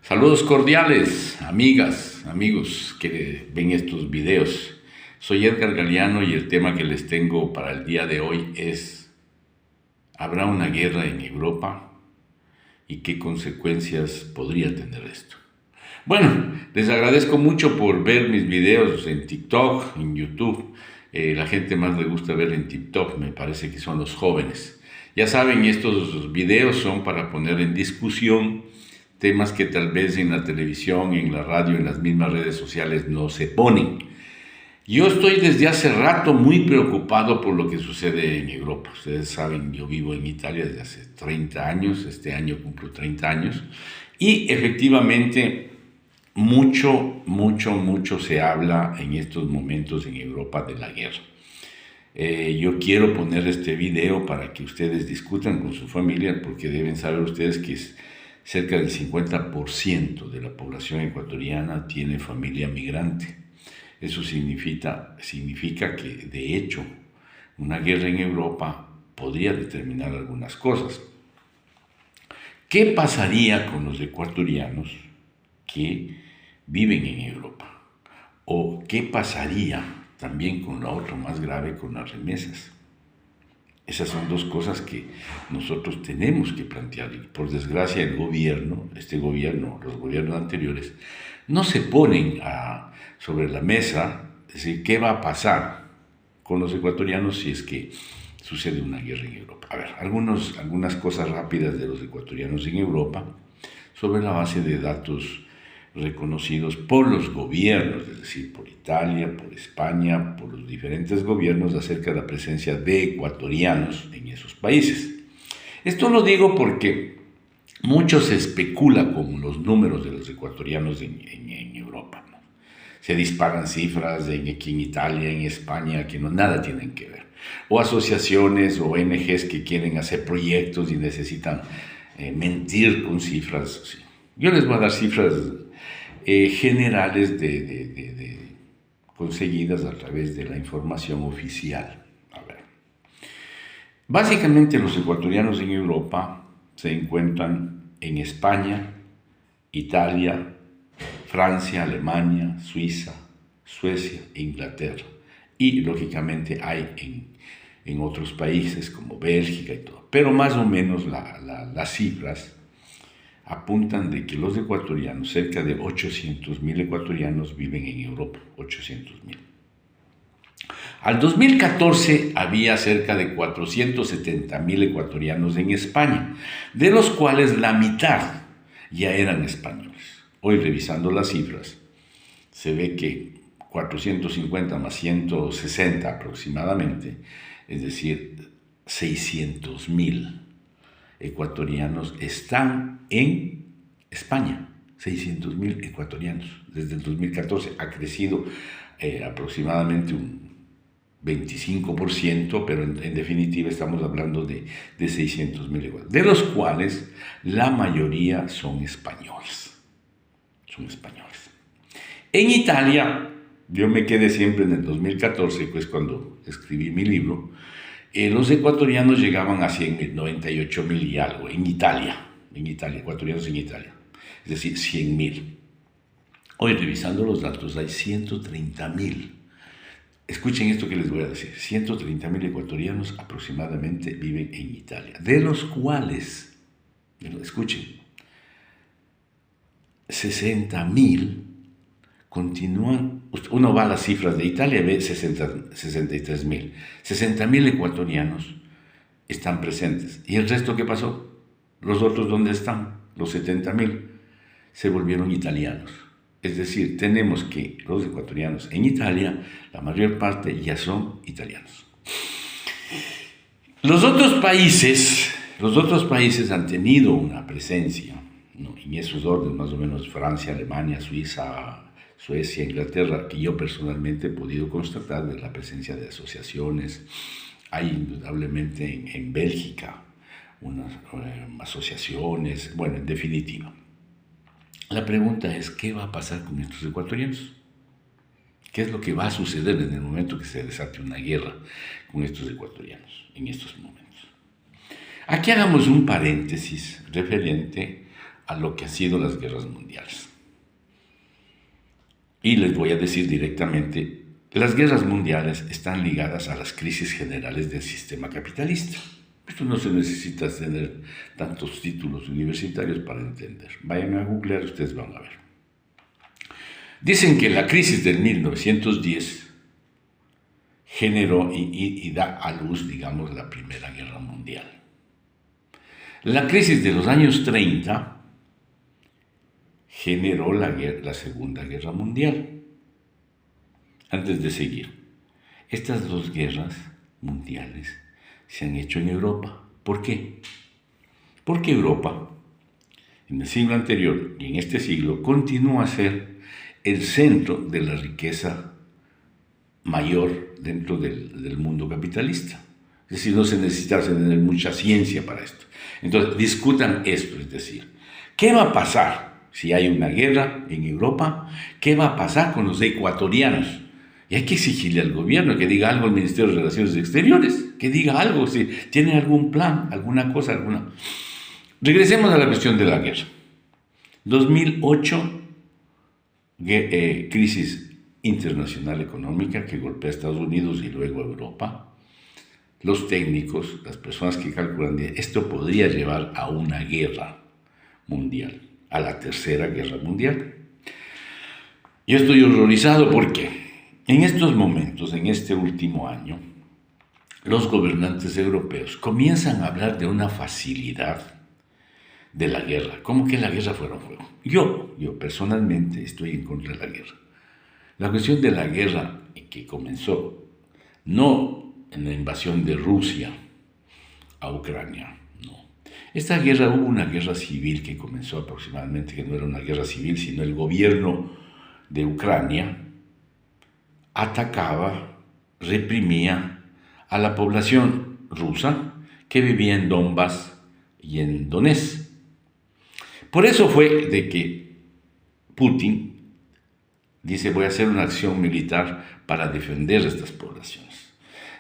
Saludos cordiales, amigas, amigos que ven estos videos. Soy Edgar Galeano y el tema que les tengo para el día de hoy es: ¿habrá una guerra en Europa? ¿Y qué consecuencias podría tener esto? Bueno, les agradezco mucho por ver mis videos en TikTok, en YouTube. La gente más le gusta ver en TikTok, me parece que son los jóvenes. Ya saben, estos videos son para poner en discusión temas que tal vez en la televisión, en la radio, en las mismas redes sociales no se ponen. Yo estoy desde hace rato muy preocupado por lo que sucede en Europa. Ustedes saben, yo vivo en Italia desde hace 30 años, este año cumplo 30 años, y efectivamente mucho se habla en estos momentos en Europa de la guerra. Yo quiero poner este video para que ustedes discutan con su familia, porque deben saber ustedes que cerca del 50% de la población ecuatoriana tiene familia migrante. Eso significa que, de hecho, una guerra en Europa podría determinar algunas cosas. ¿Qué pasaría con los ecuatorianos que viven en Europa? ¿O qué pasaría también con lo otro más grave, con las remesas? Esas son dos cosas que nosotros tenemos que plantear. Y por desgracia el gobierno, los gobiernos anteriores, no se ponen sobre la mesa, es decir, ¿qué va a pasar con los ecuatorianos si es que sucede una guerra en Europa? A ver, algunas cosas rápidas de los ecuatorianos en Europa, sobre la base de datos reconocidos por los gobiernos, es decir, por Italia, por España, por los diferentes gobiernos acerca de la presencia de ecuatorianos en esos países. Esto lo digo porque mucho se especula con los números de los ecuatorianos en Europa, ¿no? Se disparan cifras aquí en Italia, en España, que nada tienen que ver. O asociaciones o ONGs que quieren hacer proyectos y necesitan mentir con cifras. Sí. Yo les voy a dar cifras generales conseguidas a través de la información oficial. A ver. Básicamente los ecuatorianos en Europa se encuentran en España, Italia, Francia, Alemania, Suiza, Suecia e Inglaterra. Y lógicamente hay en otros países como Bélgica y todo. Pero más o menos las cifras apuntan de que los ecuatorianos, cerca de 800,000 ecuatorianos viven en Europa, 800,000. Al 2014 había cerca de 470,000 ecuatorianos en España, de los cuales la mitad ya eran españoles. Hoy, revisando las cifras, se ve que 450 más 160 aproximadamente, es decir, 600,000 ecuatorianos están en España. 600,000 ecuatorianos. Desde el 2014 ha crecido aproximadamente un 25%, pero en definitiva estamos hablando de 600,000 ecuatorianos, de los cuales la mayoría son españoles. Son españoles. En Italia, yo me quedé siempre en el 2014, que es cuando escribí mi libro. Los ecuatorianos llegaban a 100,000, 98,000 y algo, en Italia, ecuatorianos en Italia, es decir, 100,000. Hoy, revisando los datos, hay 130,000. Escuchen esto que les voy a decir: 130,000 ecuatorianos aproximadamente viven en Italia, de los cuales, escuchen, 60,000 continúan. Uno va a las cifras de Italia, ve 63,000. 60,000 ecuatorianos están presentes. ¿Y el resto qué pasó? ¿Los otros dónde están? Los 70,000 se volvieron italianos. Es decir, tenemos que los ecuatorianos en Italia, la mayor parte ya son italianos. Los otros países han tenido una presencia, ¿no?, en esos órdenes, más o menos Francia, Alemania, Suiza, Suecia, Inglaterra, que yo personalmente he podido constatar de la presencia de asociaciones. Hay indudablemente en Bélgica unas asociaciones, bueno, en definitiva. La pregunta es: ¿qué va a pasar con estos ecuatorianos? ¿Qué es lo que va a suceder en el momento que se desate una guerra con estos ecuatorianos en estos momentos? Aquí hagamos un paréntesis referente a lo que han sido las guerras mundiales. Y les voy a decir directamente, las guerras mundiales están ligadas a las crisis generales del sistema capitalista. Esto no se necesita tener tantos títulos universitarios para entender. Vayan a googlear, ustedes van a ver. Dicen que la crisis del 1910 generó y da a luz, digamos, la Primera Guerra Mundial. La crisis de los años 30 generó la Segunda Guerra Mundial. Antes de seguir, estas dos guerras mundiales se han hecho en Europa. ¿Por qué? Porque Europa, en el siglo anterior y en este siglo, continúa a ser el centro de la riqueza mayor dentro del mundo capitalista. Es decir, no se necesita tener mucha ciencia para esto. Entonces, discutan esto, es decir, ¿qué va a pasar si hay una guerra en Europa? ¿Qué va a pasar con los ecuatorianos? Y hay que exigirle al gobierno que diga algo al Ministerio de Relaciones Exteriores, que diga algo, si tiene algún plan, alguna cosa, alguna. Regresemos a la cuestión de la guerra. 2008, crisis internacional económica que golpea a Estados Unidos y luego a Europa. Los técnicos, las personas que calculan, esto podría llevar a una guerra mundial, a la Tercera Guerra Mundial. Yo estoy horrorizado porque en estos momentos, en este último año, los gobernantes europeos comienzan a hablar de una facilidad de la guerra, como que la guerra fuera un juego. Yo personalmente estoy en contra de la guerra. La cuestión de la guerra que comenzó no en la invasión de Rusia a Ucrania, no. Esta guerra, hubo una guerra civil que comenzó aproximadamente, que no era una guerra civil, sino el gobierno de Ucrania atacaba, reprimía a la población rusa que vivía en Donbass y en Donetsk. Por eso fue de que Putin dice, voy a hacer una acción militar para defender a estas poblaciones.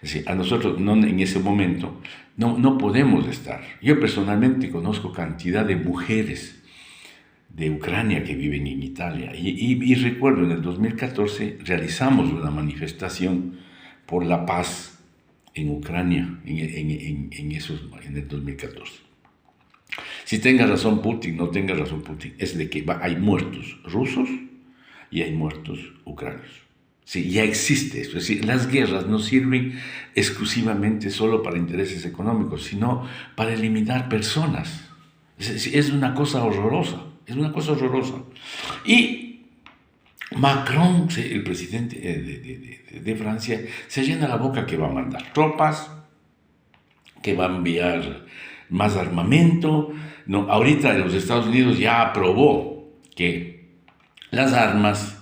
Es decir, a nosotros en ese momento no podemos estar. Yo personalmente conozco cantidad de mujeres de Ucrania que viven en Italia. Y recuerdo, en el 2014 realizamos una manifestación por la paz en Ucrania, en el 2014. Si tenga razón Putin, no tenga razón Putin, es de que hay muertos rusos y hay muertos ucranianos. Sí, ya existe eso. Es decir, las guerras no sirven exclusivamente solo para intereses económicos, sino para eliminar personas. Es una cosa horrorosa. Es una cosa horrorosa. Y Macron, el presidente de Francia, se llena la boca que va a mandar tropas, que va a enviar más armamento. No, ahorita los Estados Unidos ya aprobó que las armas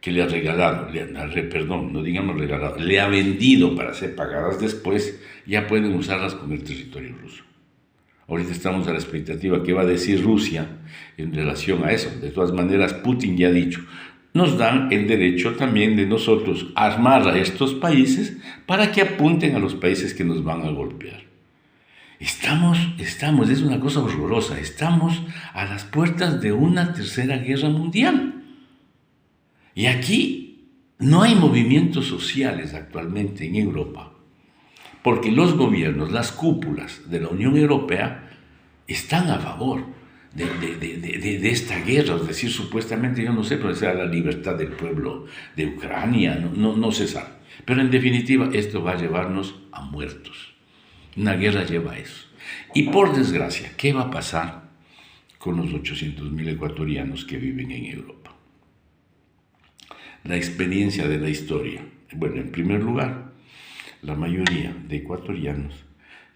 que le ha regalado, le ha vendido para ser pagadas después, ya pueden usarlas con el territorio ruso. Ahorita estamos a la expectativa qué va a decir Rusia en relación a eso. De todas maneras, Putin ya ha dicho, nos dan el derecho también de nosotros armar a estos países para que apunten a los países que nos van a golpear. Estamos, es una cosa horrorosa, estamos a las puertas de una tercera guerra mundial. Y aquí no hay movimientos sociales actualmente en Europa, porque los gobiernos, las cúpulas de la Unión Europea están a favor de esta guerra, es decir, supuestamente, yo no sé, pero sea la libertad del pueblo de Ucrania, no se sabe. Pero en definitiva, esto va a llevarnos a muertos. Una guerra lleva a eso. Y por desgracia, ¿qué va a pasar con los 800.000 ecuatorianos que viven en Europa? La experiencia de la historia. Bueno, en primer lugar, la mayoría de ecuatorianos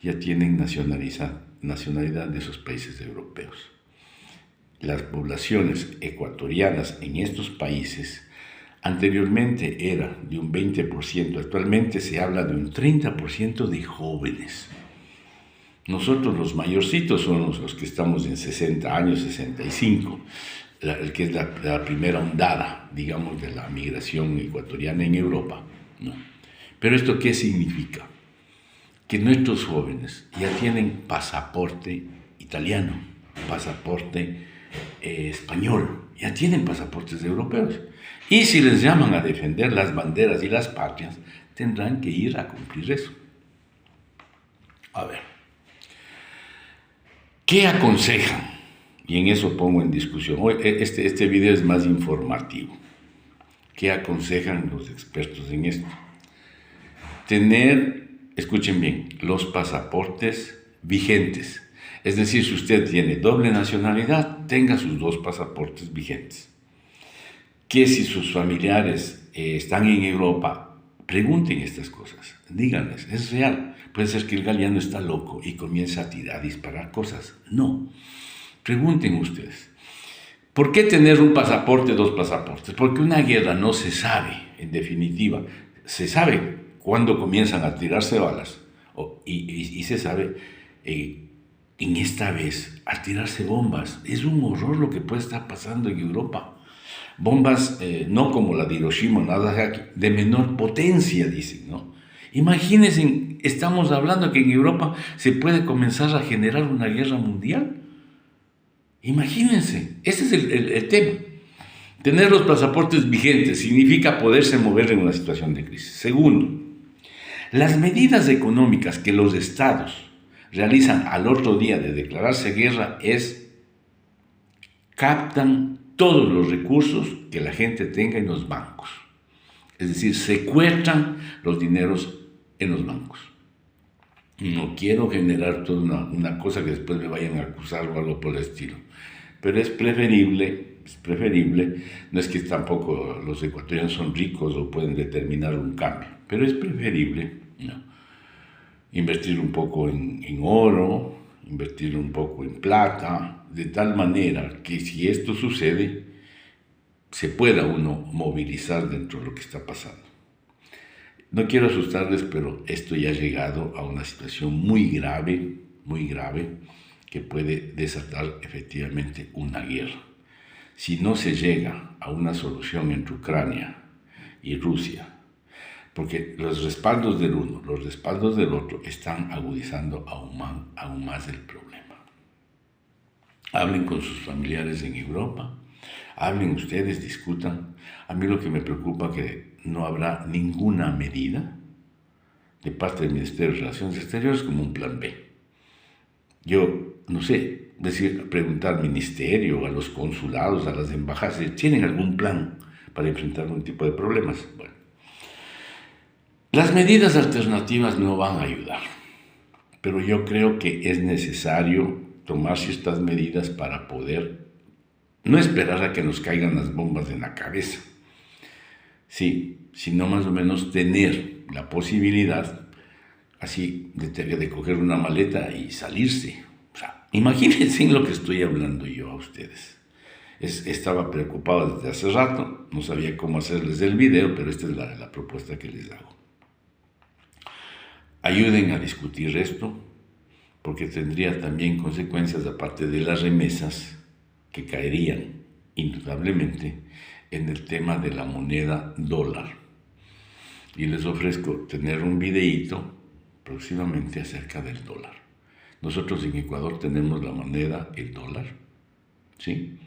ya tienen nacionalidad de esos países europeos. Las poblaciones ecuatorianas en estos países anteriormente era de un 20%, actualmente se habla de un 30% de jóvenes. Nosotros los mayorcitos somos los que estamos en 60 años, 65, que es la primera ondada, digamos, de la migración ecuatoriana en Europa, ¿no? Pero ¿esto qué significa? Que nuestros jóvenes ya tienen pasaporte italiano, pasaporte español, ya tienen pasaportes europeos. Y si les llaman a defender las banderas y las patrias, tendrán que ir a cumplir eso. A ver, ¿qué aconsejan? Y en eso pongo en discusión. Hoy este video es más informativo. ¿Qué aconsejan los expertos en esto? Tener, escuchen bien, los pasaportes vigentes. Es decir, si usted tiene doble nacionalidad, tenga sus 2 pasaportes vigentes. Que si sus familiares están en Europa, pregunten estas cosas, díganles, es real. Puede ser que el Galeano está loco y comienza a disparar cosas. No, pregunten ustedes. ¿Por qué tener un pasaporte, 2 pasaportes? Porque una guerra no se sabe, en definitiva. Se sabe cuándo comienzan a tirarse balas y se sabe en esta vez a tirarse bombas. Es un horror lo que puede estar pasando en Europa. Bombas no como la de Hiroshima o Nagasaki, de menor potencia, dicen, ¿no? Imagínense, estamos hablando que en Europa se puede comenzar a generar una guerra mundial. Imagínense, ese es el tema. Tener los pasaportes vigentes significa poderse mover en una situación de crisis. Segundo, las medidas económicas que los estados realizan al otro día de declararse guerra captan todos los recursos que la gente tenga en los bancos. Es decir, secuestran los dineros en los bancos. No quiero generar toda una cosa que después me vayan a acusar o algo por el estilo. Pero es preferible, no es que tampoco los ecuatorianos son ricos o pueden determinar un cambio, pero es preferible, ¿no?, invertir un poco en oro, invertir un poco en plata, de tal manera que si esto sucede, se pueda uno movilizar dentro de lo que está pasando. No quiero asustarles, pero esto ya ha llegado a una situación muy grave, que puede desatar efectivamente una guerra. Si no se llega a una solución entre Ucrania y Rusia, porque los respaldos del uno, los respaldos del otro están agudizando aún más el problema. Hablen con sus familiares en Europa, hablen ustedes, discutan. A mí lo que me preocupa es que no habrá ninguna medida de parte del Ministerio de Relaciones Exteriores como un plan B. Yo no sé, preguntar al ministerio, a los consulados, a las embajadas, ¿tienen algún plan para enfrentar algún tipo de problemas? Bueno, las medidas alternativas no van a ayudar, pero yo creo que es necesario tomarse estas medidas para poder no esperar a que nos caigan las bombas en la cabeza, sí, sino más o menos tener la posibilidad así de coger una maleta y salirse. O sea, imagínense en lo que estoy hablando yo a ustedes. Estaba preocupado desde hace rato, no sabía cómo hacerles el video, pero esta es la propuesta que les hago. Ayuden a discutir esto, porque tendría también consecuencias aparte de las remesas que caerían indudablemente en el tema de la moneda dólar. Y les ofrezco tener un videíto próximamente acerca del dólar. Nosotros en Ecuador tenemos la moneda, el dólar, ¿sí?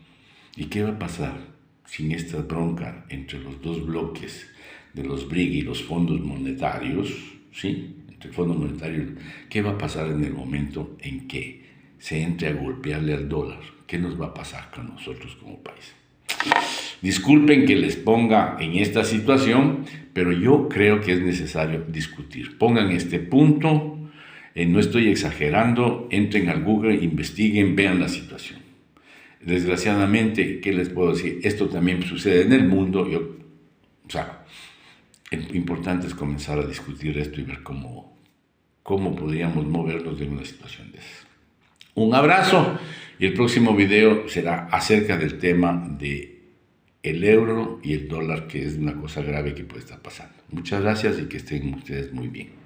¿Y qué va a pasar sin esta bronca entre los dos bloques de los BRIC y los fondos monetarios, ¿sí? Entre el Fondo Monetario, ¿qué va a pasar en el momento en que se entre a golpearle al dólar? ¿Qué nos va a pasar con nosotros como país? Disculpen que les ponga en esta situación, pero yo creo que es necesario discutir. Pongan este punto, no estoy exagerando, entren al Google, investiguen, vean la situación. Desgraciadamente, ¿qué les puedo decir? Esto también sucede en el mundo. Lo importante es comenzar a discutir esto y ver cómo podríamos movernos de una situación de esas. Un abrazo y el próximo video será acerca del tema de el euro y el dólar, que es una cosa grave que puede estar pasando. Muchas gracias y que estén ustedes muy bien.